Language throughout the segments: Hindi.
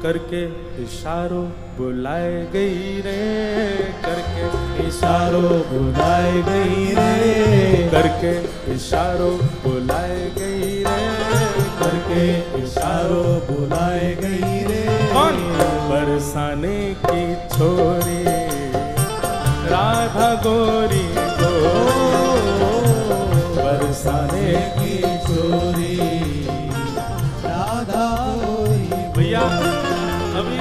करके इशारों बुलाए गई रे, करके इशारों बुलाए गई रे, करके इशारों बुलाए गई रे, करके इशारों बुलाए गई रे। कौन? बरसाने की छोरी राधा गोरी गो, बरसाने की छोरी राधा गोरी। भैया अभी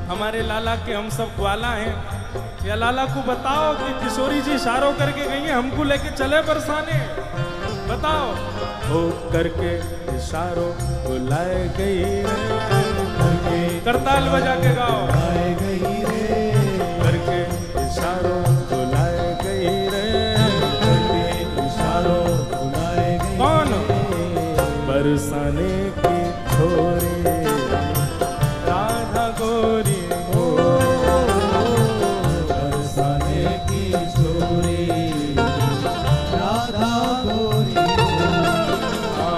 हमारे लाला के हम सब ग्वाला हैं, या लाला को बताओ कि किशोरी जी इशारों करके गई हैं, हमको लेके चले बरसाने, बताओ। हो करके इशारों बुलाए गई रे, करताल बजा के गाओ, बुलाए गई रे, करके इशारों बुलाए गई रे, करके इशारों बुलाए गई। कौन? बरसाने की छोरी राधा गोरी हो, बरसाने की छोरी राधा गोरी हो,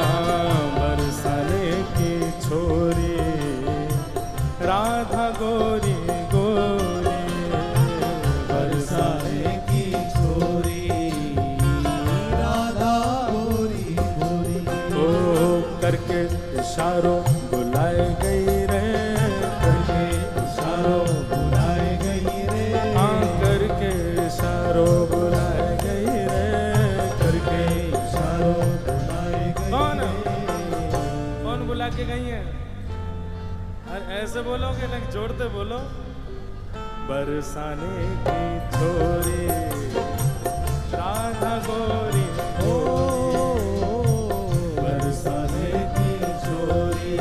बरसाने की छोरी राधा गोरी गोरी, बरसाने की छोरी राधा गोरी गोरी। ओ करके इशारों बुलाए गई रे, करके इशारों बुलाए गई रे, हाँ करके इशारों बुलाए गई रे, करके इशारों बुलाए गई। कौन? कौन बुला के गई है? अरे ऐसे बोलोगे ना, जोड़ते बोलो। बरसाने की छोरी राधा गोरी हो, बरसाने की छोरी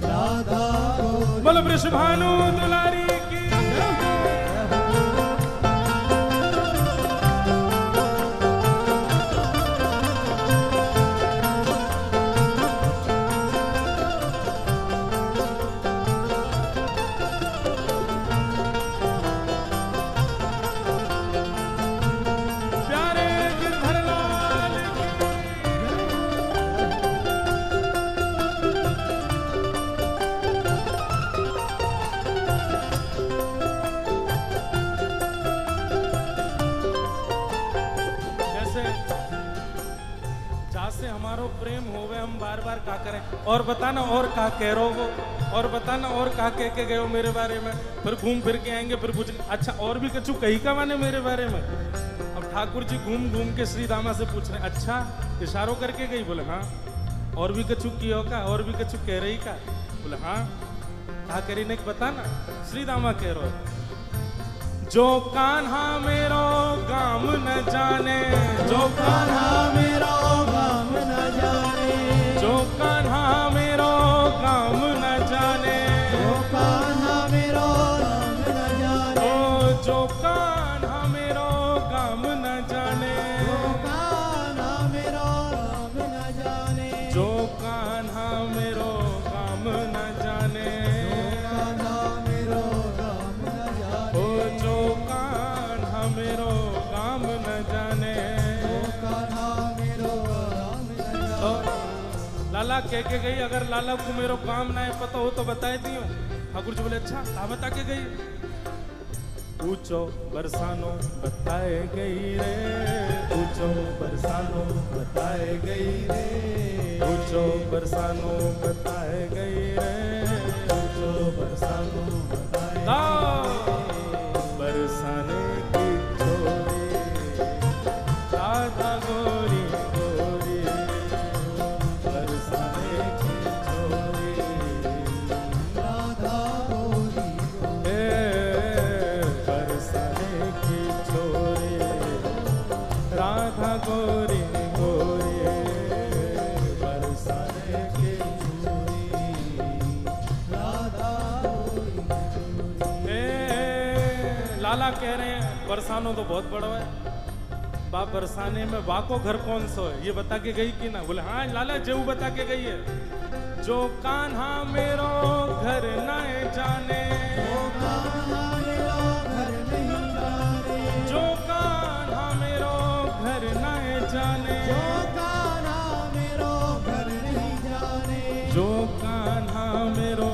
राधा गोरी। बोलो वृषभानु दुलारी की। हमारो प्रेम होवे हम बार बार का करें, और बताना और का कह रहो वो, और बताना और का कह के गए हो मेरे बारे में, फिर घूम फिर के आएंगे, फिर पूछ अच्छा और भी कछु कही का माने मेरे बारे में। अब ठाकुर जी घूम घूम के श्री दामा से पूछ रहे अच्छा इशारों करके गई? बोले हाँ। और भी कछु कियो का? और भी कछु कह रही का? बोले हाँ। कहा करी नहीं बताना। श्री दामा कह रहे जो कान्हा मेरो गाम न जाने, जो कान्हा मेरो गाम न जाने, जो कान्हा मेरो गाम न जाने, जो कान्हा मेरो गाम न जाने, ओ जो कान्हा मेरो गाम न जाने, जो कान्हा मेरो गाम न जाने, जो कान्हा मेरो गाम न जाने, मेरो काम न जाने, लाला कह के गई। अगर लाला को मेरो काम ना है पता हो तो बताए दियो। ठाकुर जी बोले अच्छा कहा बता के गई? पूछो बरसानो बताए गई रे, पूछो बरसानो बताए गई रे, पूछो बरसानो बताए गई रे, पूछो बरसानो बताए गई। बरसाने की छोरी राधा गोरी गोरी, बरसाने की छोरी राधा गोरी गोरी, बरसाने की छोरी राधा गोरी गोरी, बरसाने की छोरी राधा गोरी गोरी। लाला कह रहे हैं बरसानो तो बहुत बड़ा है, बा बरसाने में बा को घर कौन सा है ये बता के गई कि ना? बोले हाँ लाला जेऊ बता के गई है। जो कान्हा मेरो घर नहीं जाने, जो कान्हा मेरो घर नहीं जाने, जो कान्हा मेरो घर नहीं जाने, जो कान्हा मेरो घर नहीं जाने, जो कान्हा मेरो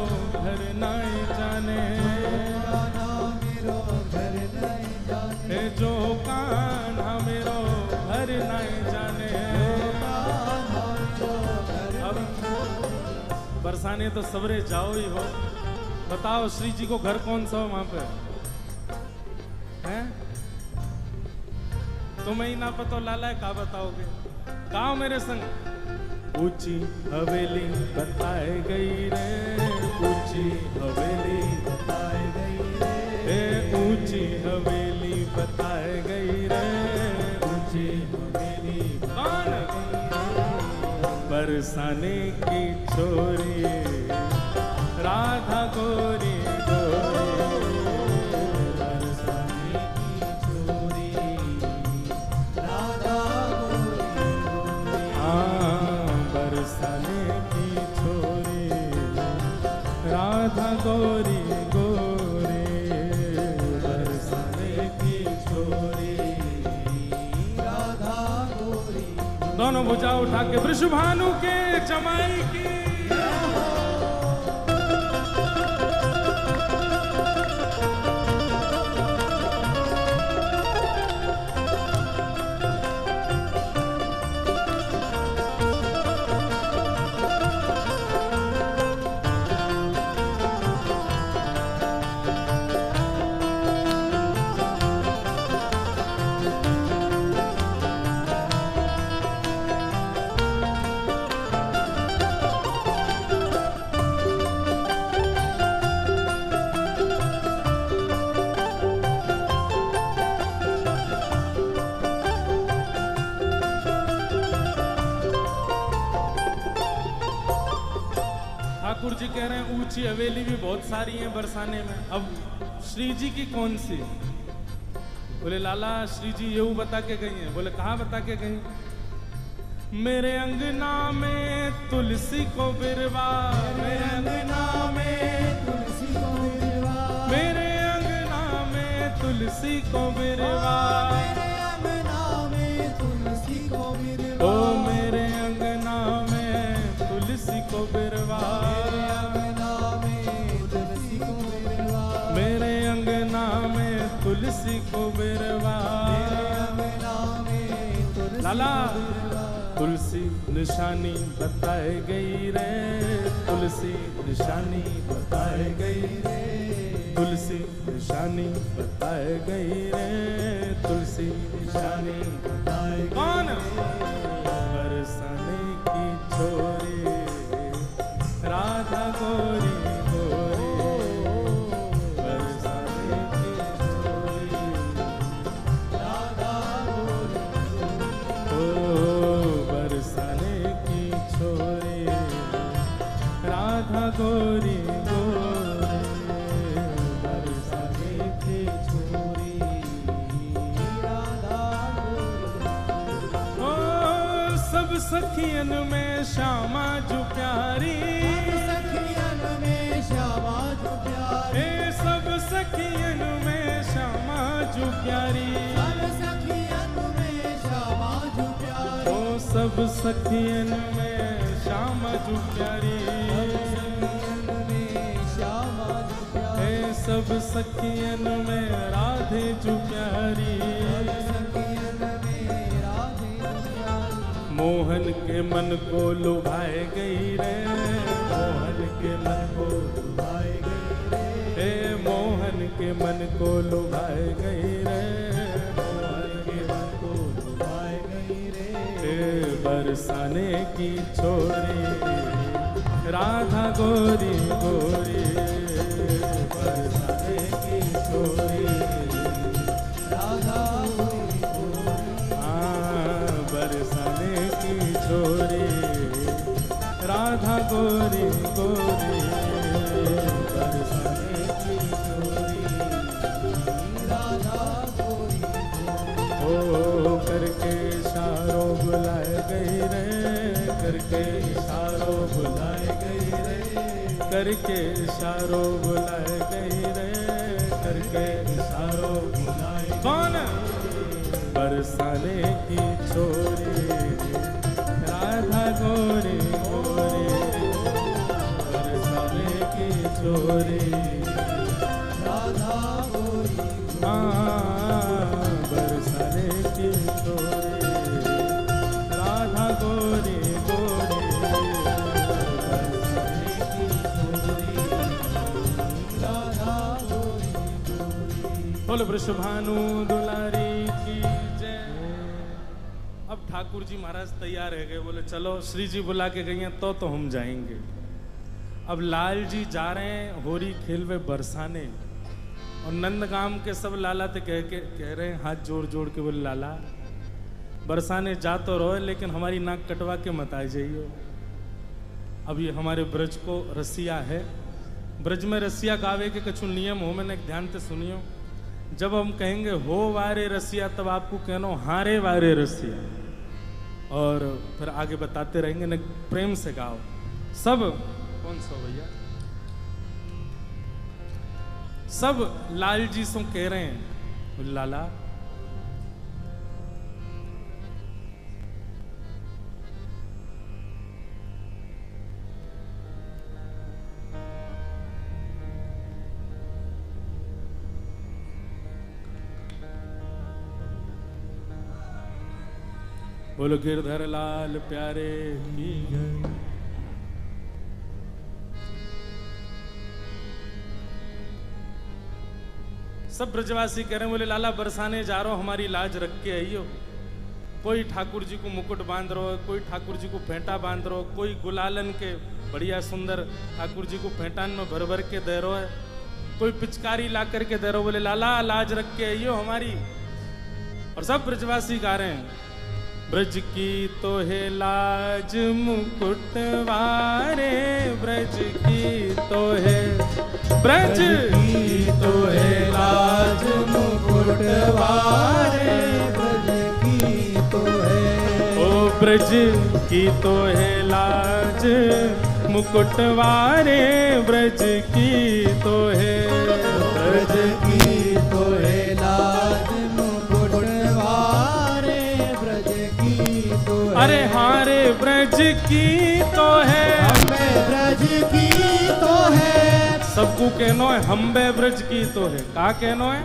बरसाने तो सवरे जाओ ही हो। बताओ श्री जी को घर कौन सा हो वहां पे हैं? तुम्हें ही ना पता लाला है, का बताओगे? गाओ मेरे संग। ऊंची हवेली बताए गई रे, ऊंची हवेली बताए गई रे, ऊंची हवेली बताए गई रे, ऊंची हवेली बताए गई रे। बरसाने की छोरी राधा गोरी गोरी, बरसाने की छोरी राधा गोरी गोरी। हाँ बरसाने की छोरी राधा गोरी गोरी, बरसाने की छोरी राधा गोरी। दोनों भुजा उठा के वृषभानु के जमाई की। ठाकुर जी कह रहे हैं ऊंची हवेली भी बहुत सारी हैं बरसाने में, अब श्री जी की कौन सी? बोले लाला श्री जी ये बता के गई हैं। बोले कहाँ बता के गई? मेरे अंगना में तुलसी को बिरवा, मेरे अंगना में तुलसी को बिरवा, मेरे अंगना में तुलसी को बिरवा, मेरे अंगना में तुलसी को बिरवा, ओ मेरे अंगना में तुलसी को बिरवा, मेरे अंगना में तुलसी को बिरवा। लाला तुलसी निशानी बताए गई रे, तुलसी निशानी बताए गई रे, तुलसी निशानी बताए गई रे, तुलसी निशानी बताए। कौन? बरसाने की छोरी राधा गोरी गोरी, बरसाने की छोरी राधा गोरी गोरी, ओ बरसाने की छोरी राधा गोरी गोरी, बरसाने की छोरी राधा गोरी। ओ सब सखियन में श्यामा जो प्यारी, सखियन में श्यामा जो प्यारी, सब सखियन में श्यामा जो प्यारी, सब सखियन में श्यामा जो प्यारी, ओ सब सखियन में श्यामा जो प्यारी, सब सखियन में राधे जो प्यारी, मोहन के मन को लुभाए गई रे, मोहन के मन को लुभाए गई रे, मोहन के मन को लुभाए गई रे, मोहन के मन को लुभाए गई रे, बरसाने की छोरी राधा गोरी गोरी, बरसाने की छोरी राधा गोरी गोरी। हाँ बरसाने की छोरी राधा गोरी गोरी, बरसाने की छोरी राधा गोरी गोरी। ओ करके इशारों बुलाए गई रे, करके इशारों बुलाए गई रे, करके इशारों बुलाए गई रे, करके इशारों बुलाए। कौन? बरसाने की छोरी राधा गोरी गोरी, बरसाने की छोरी राधा गोरी। हाँ बरसाने की छोरी राधा गोरी गोरी, बरसाने बोल वृषभानु दुलारी की जय। अब ठाकुर जी महाराज तैयार है गए, बोले चलो श्री जी बुला के गई हैं तो हम जाएंगे। अब लाल जी जा रहे हैं होरी खेल वे बरसाने, और नंदगाम के सब लाला तो कह रहे हैं हाथ जोड़ जोड़ के, बोले लाला बरसाने जा तो रहो लेकिन हमारी नाक कटवा के मत आ जाइयो। अब ये हमारे ब्रज को रसिया है, ब्रज में रसिया गावे के कछु नियम हो, मैंने ध्यान से सुनियो। जब हम कहेंगे हो वारे रसिया तब आपको कहना हारे वारे रसिया, और फिर आगे बताते रहेंगे न, प्रेम से गाओ सब। कौन सा भैया? सब लाल जी सो कह रहे हैं लाला बोलो गिरधर लाल प्यारे की जय। सब ब्रजवासी कह रहे हैं, बोले लाला बरसाने जा रहा हो, हमारी लाज रख के आइयो। कोई ठाकुर जी को मुकुट बांध रहो, कोई ठाकुर जी को फेंटा बांध रहो, कोई गुलालन के बढ़िया सुंदर ठाकुर जी को फेंटान में भर भर के दे रहो है, कोई पिचकारी ला करके दे रहो, बोले लाला लाज रख के आइयो हमारी। और सब ब्रजवासी गा रहे हैं, ब्रज की तो है लाज मुकुट वारे, ब्रज की तो है, ब्रज की तो है लाज मुकुट वारे, ब्रज की तो है, ओ ब्रज की तो है लाज मुकुट वारे, ब्रज की तो है, ब्रज की तो है लाज मुकुट वारे, ब्रज की तो है, अरे हारे ब्रज की तो है, हमें ब्रज की तो है। सबको कहनो है हम्बे ब्रज की तो है, का कहनो है?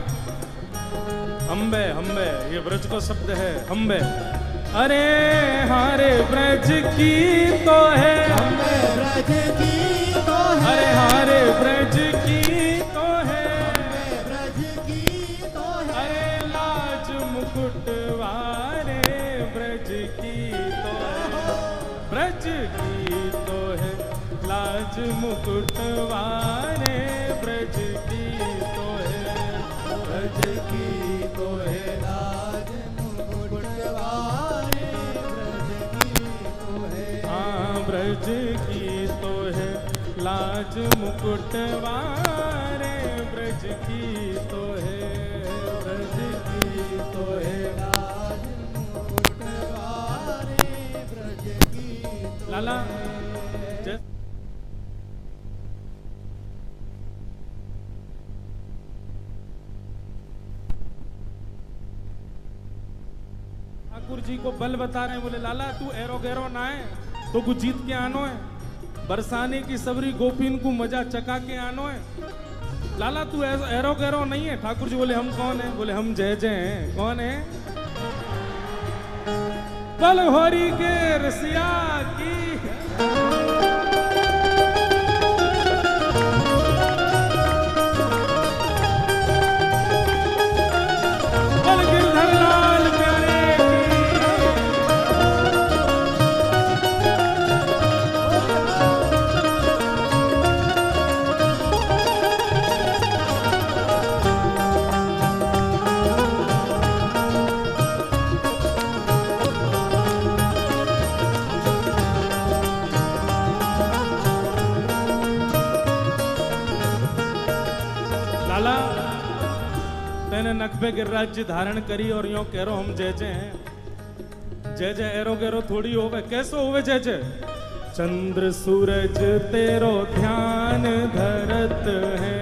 हम्बे हम्बे, ये ब्रज को शब्द है हम्बे। अरे हारे ब्रज की तो है, हम्बे ब्रज की तो है, अरे हारे ब्रज की तो है, हम्बे ब्रज की तो है, अरे लाज मुकुट वारे, ब्रज की तो है, ब्रज की तो है लाज मुकुट वारे, ब्रज की तो है, ब्रज की तो है लाज मुकुट वारे, ब्रज की तो है, हाँ ब्रज की तो है लाज मुकुट वारे, ब्रज की तो है, ब्रज की तो है लाज मुकुट वारे, ब्रज की लाला ठाकुर जी को बल बता रहे हैं, बोले लाला तू एरो गैरो ना है तो कुछ जीत के आनो है, बरसाने की सबरी गोपीन को मजा चका के आनो है। लाला तू एरो गैरो नहीं है। ठाकुर जी बोले हम कौन है? बोले हम जय जय हैं। कौन है? बल होरी के रसिया की नकबे गिरिराज जी धारण करी और यो कह रो हम जय जय हैं। जय जय एरो गेरो थोड़ी होवे, कैसो होवे जय जय? चंद्र सूरज तेरो ध्यान धरत है,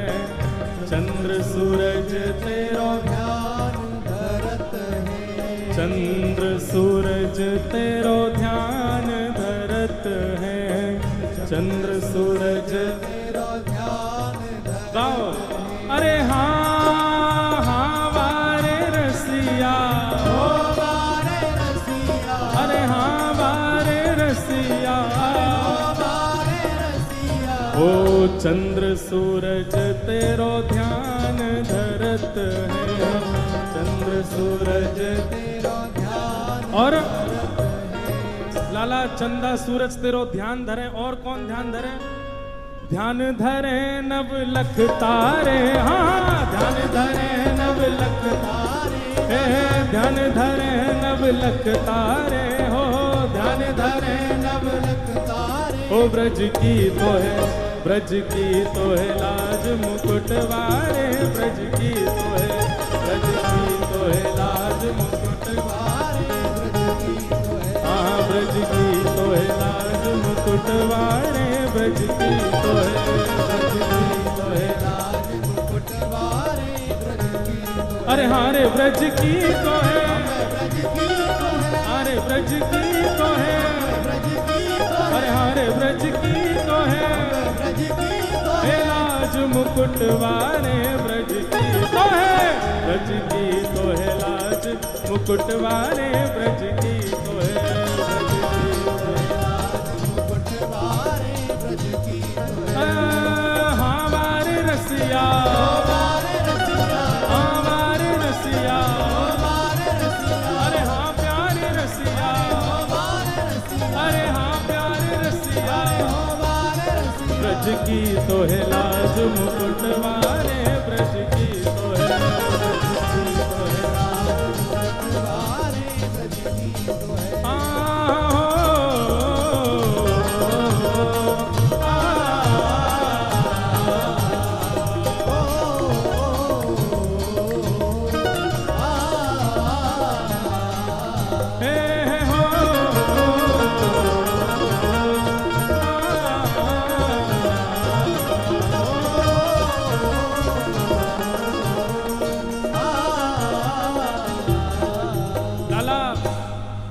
चंद्र सूरज तेरो ध्यान धरत है, चंद्र सूरज तेरो ध्यान धरत है, चंद्र सूरज तेरो ध्यान गाओ। अरे हाँ ओ ओ चंद्र सूरज तेरो ध्यान धरत है, चंद्र सूरज तेरो ध्यान। और लाला चंदा सूरज तेरो ध्यान धरे, और कौन ध्यान धरे? ध्यान धरे नव लख तारे, हाँ ध्यान धरे नव लख तारे, ध्यान धरे नव लख तारे, हो ध्यान धरे नव लख तारे। ओ ब्रज की तो है, ब्रज की तो है लाज मुकुटवारे, ब्रज की तो है, ब्रज की तो है लाज मुकुटवारे, हाँ ब्रज की तो है लाज मुकुटवारे, ब्रज की तो है, ब्रज की तो है लाज मुकुटवारे, ब्रज की तो है। अरे हाँ रे ब्रज की तो है, अरे ब्रज की तो है, अरे हाँ रे ब्रज की तो है, हे लाज मुकुटवारे, ब्रज की तो है, ब्रज की तो है लाज मुकुटवारे, ब्रज की तो है, ब्रज की तो है लाज मुकुटवारे, ब्रज की तो है। हाँ वारे रसिया, हाँ वारे रसिया, अरे हाँ प्यारे रसिया, अरे हाँ प्यारे रसिया, ब्रज की तो है लाज मुकुटवारे, ब्रज की तो है, ब्रज की तो है लाज मुकुटवारे, ब्रज की तो है।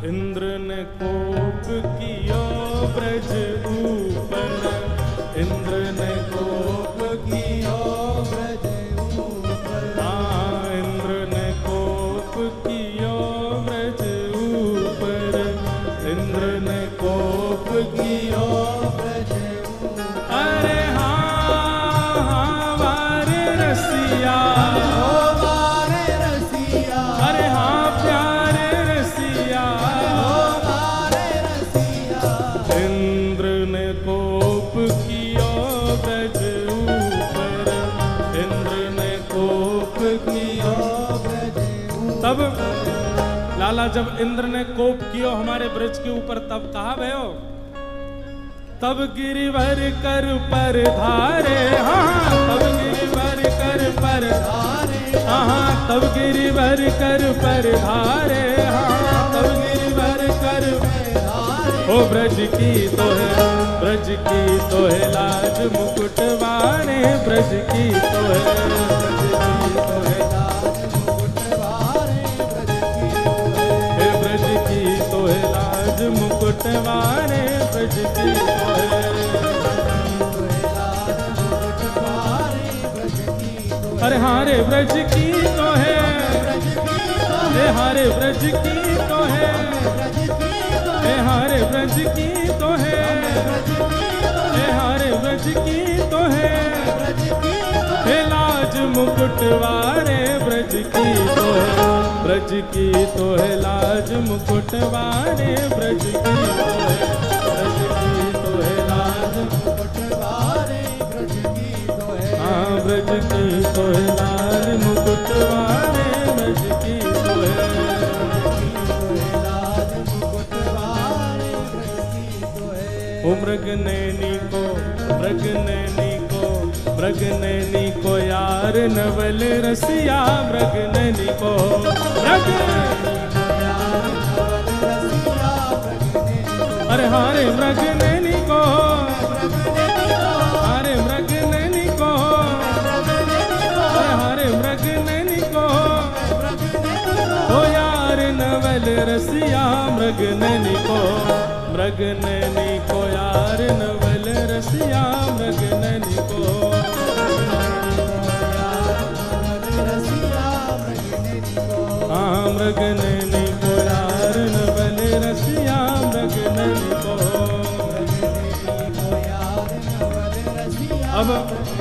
इंद्र ने कोप कियो ब्रज ऊपर, इंद्र ने कोप कियो ब्रज ऊपर, हाँ इंद्र ने कोप कियो ब्रज ऊपर, इंद्र ने कोप कियो ब्रज ऊपर। अरे हाँ हाँ वारे रसिया, वारे रसिया, अरे हाँ प्यारे रसिया, इंद्र ने कोप कियो ब्रज ऊपर, इंद्र ने कोप कियो ब्रज ऊपर। तब लाला जब इंद्र ने कोप कियो हमारे ब्रज के ऊपर, तब कहा भयो, तब गिरिवर कर पर धारे, हाँ तब गिरिवर कर पर धारे, हाँ तब गिरिवर कर पर धारे, हाँ तब गिरिवर कर पर धारे। ओ ब्रज की तो है, ब्रज की तो है लाज मुकुटवारे, ब्रज की तो है, ब्रज की तो है लाज मुकुटवारे, ब्रज की तो है, ब्रज की तो है लाज मुकुटवारे, ब्रज की तो है, अरे हारे ब्रज की तो है, हे हारे ब्रज की तो है, हे हारे ब्रज की तो है, हे हारे ब्रज की तो है, हे लाज मुकुटवारे, ब्रज की तो है, ब्रज की तो है लाज मुकुटवारे, ब्रज की तो है, ब्रज की तो है लाज मुकुटवारे, ब्रज की तो है, हाँ ब्रज की तो है लाज मुकुटवारे, ब्रज की तो है, लाज मुकुटवारे, ब्रज की तो है। ओ मृग नैनी को, मृग नैनी को, मृग नैनी को यार नवल रसिया, मृग नैनी को, मृग अरे हारे मृग नैनी को, हारे मृग नैनी को, अरे हारे मृग नैनी को, ओ यार नवल रसिया, मृग नैनी को, मृग नैनी को यार नवल रसिया, मृग नैनी को, हाँ मृग नैनी को यार नवल रसिया, मृग नैनी को, अब